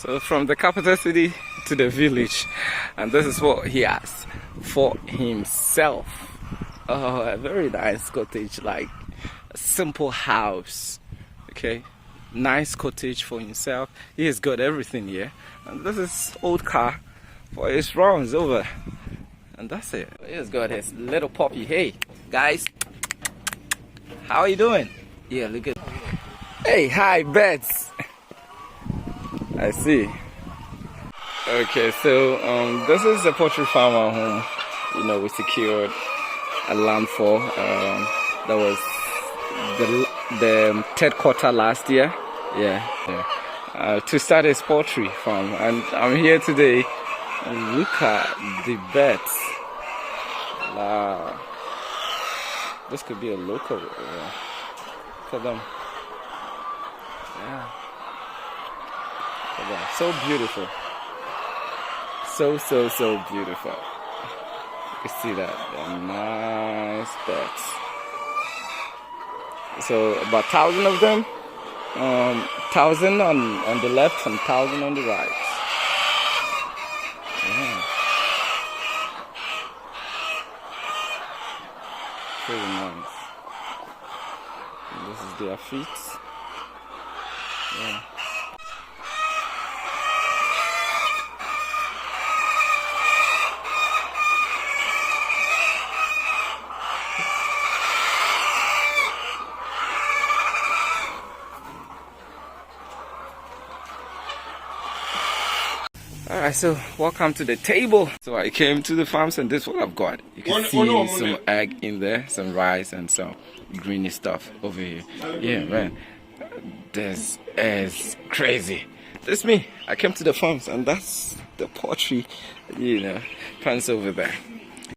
So from the capital city to the village, and this is what he has for himself. Oh, a very nice cottage, like a simple house. Okay, nice cottage for himself. He has got everything here, and this is old car for his runs over, and that's it. He's got his little puppy. Hey guys, how are you doing? Yeah, look at. Hey, hi birds. I see. Okay, so this is the poultry farmer whom we secured a land for. That was the third quarter last year. Yeah. To start his poultry farm, and I'm here today. And look at the birds. Wow, this could be a local. Look at them. Yeah. So beautiful. So beautiful. You can see that. They're nice birds. So about 1,000 of them. 1,000 on the left and 1,000 on the right. Yeah. Very nice. And this is their feet. Yeah. Alright, so welcome to the table. So I came to the farms and this is what I've got. You can see some egg in there, some rice and some greeny stuff over here. Yeah, man, this is crazy. This is me. I came to the farms and that's the poultry, plants over there.